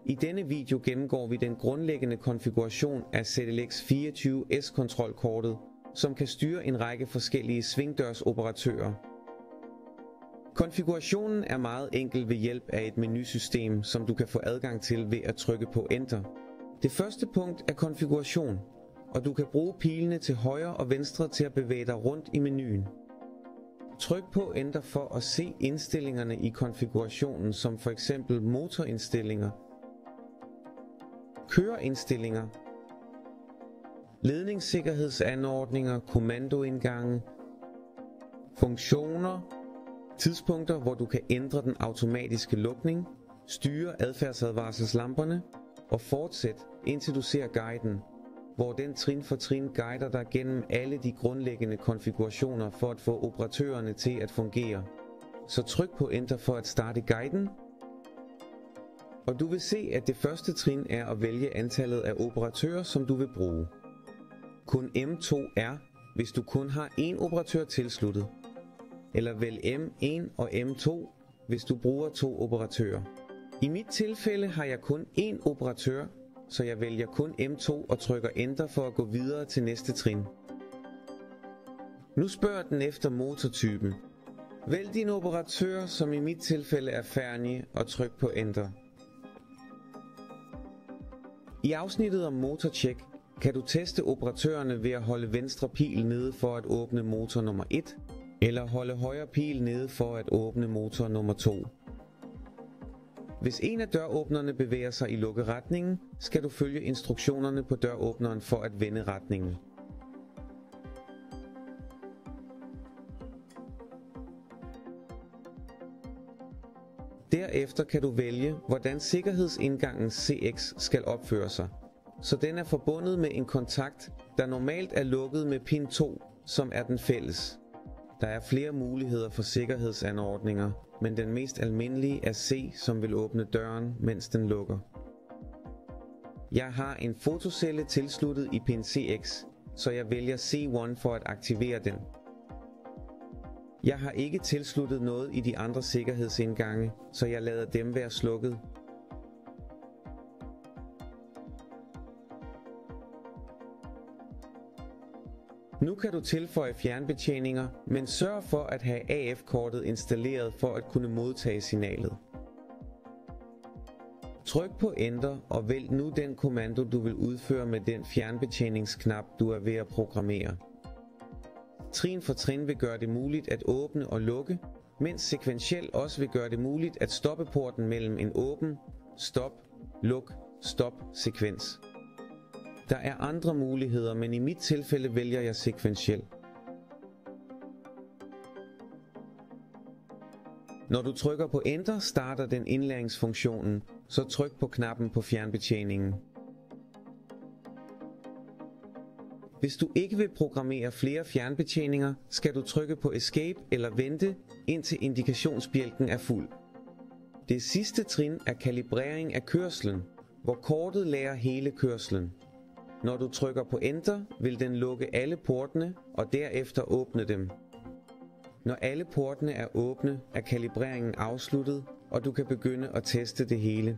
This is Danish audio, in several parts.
I denne video gennemgår vi den grundlæggende konfiguration af ZLX24S-kontrolkortet, som kan styre en række forskellige svingdørsoperatører. Konfigurationen er meget enkel ved hjælp af et menusystem, som du kan få adgang til ved at trykke på Enter. Det første punkt er konfiguration, og du kan bruge pilene til højre og venstre til at bevæge dig rundt i menuen. Tryk på Enter for at se indstillingerne i konfigurationen, som for eksempel motorindstillinger, køreindstillinger, ledningssikkerhedsanordninger, kommandoindgange, funktioner, tidspunkter, hvor du kan ændre den automatiske lukning, styre adfærdsadvarselslamperne og fortsæt indtil du ser guiden, hvor den trin for trin guider dig gennem alle de grundlæggende konfigurationer for at få operatørerne til at fungere. Så tryk på Enter for at starte guiden, og du vil se, at det første trin er at vælge antallet af operatører, som du vil bruge. Kun M2 er, hvis du kun har én operatør tilsluttet, eller vælg M1 og M2, hvis du bruger 2 operatører. I mit tilfælde har jeg kun én operatør, så jeg vælger kun M2 og trykker Enter for at gå videre til næste trin. Nu spørger den efter motortypen. Vælg din operatør, som i mit tilfælde er Fernie, og tryk på Enter. I afsnittet om motorcheck kan du teste operatørerne ved at holde venstre pil nede for at åbne motor nummer 1, eller holde højre pil nede for at åbne motor nummer 2. Hvis en af døråbnerne bevæger sig i lukkeretningen, skal du følge instruktionerne på døråbneren for at vende retningen. Derefter kan du vælge, hvordan sikkerhedsindgangen CX skal opføre sig, så den er forbundet med en kontakt, der normalt er lukket med pin 2, som er den fælles. Der er flere muligheder for sikkerhedsanordninger, men den mest almindelige er C, som vil åbne døren, mens den lukker. Jeg har en fotocelle tilsluttet i pin CX, så jeg vælger C1 for at aktivere den. Jeg har ikke tilsluttet noget i de andre sikkerhedsindgange, så jeg lader dem være slukket. Nu kan du tilføje fjernbetjeninger, men sørg for at have AF-kortet installeret for at kunne modtage signalet. Tryk på Enter og vælg nu den kommando, du vil udføre med den fjernbetjeningsknap, du er ved at programmere. Trin for trin vil gøre det muligt at åbne og lukke, mens sekventiel også vil gøre det muligt at stoppe porten mellem en åben, stop, luk, stop sekvens. Der er andre muligheder, men i mit tilfælde vælger jeg sekventiel. Når du trykker på Enter, starter den indlæringsfunktionen, så tryk på knappen på fjernbetjeningen. Hvis du ikke vil programmere flere fjernbetjeninger, skal du trykke på Escape eller vente, indtil indikationsbjælken er fuld. Det sidste trin er kalibrering af kørslen, hvor kortet lærer hele kørslen. Når du trykker på Enter, vil den lukke alle portene og derefter åbne dem. Når alle portene er åbne, er kalibreringen afsluttet, og du kan begynde at teste det hele.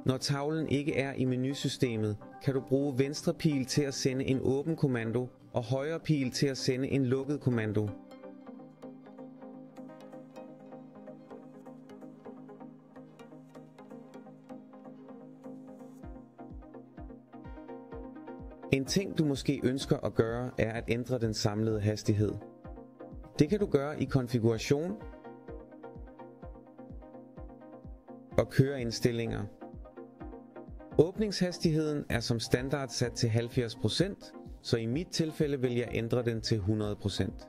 Når tavlen ikke er i menusystemet, kan du bruge venstre pil til at sende en åben kommando og højre pil til at sende en lukket kommando. En ting du måske ønsker at gøre er at ændre den samlede hastighed. Det kan du gøre i konfiguration og køreindstillinger. Åbningshastigheden er som standard sat til 70%, så i mit tilfælde vil jeg ændre den til 100%.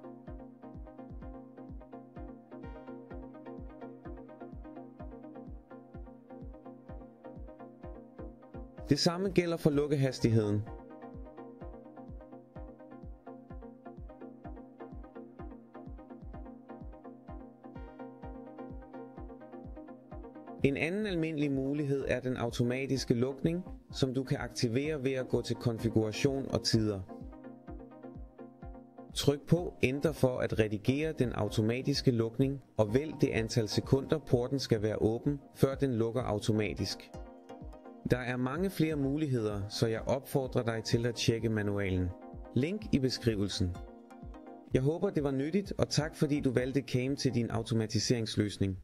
Det samme gælder for lukkehastigheden. En anden almindelig mulighed er den automatiske lukning, som du kan aktivere ved at gå til konfiguration og tider. Tryk på Ændre for at redigere den automatiske lukning og vælg det antal sekunder porten skal være åben, før den lukker automatisk. Der er mange flere muligheder, så jeg opfordrer dig til at tjekke manualen. Link i beskrivelsen. Jeg håber det var nyttigt, og tak fordi du valgte CAIM til din automatiseringsløsning.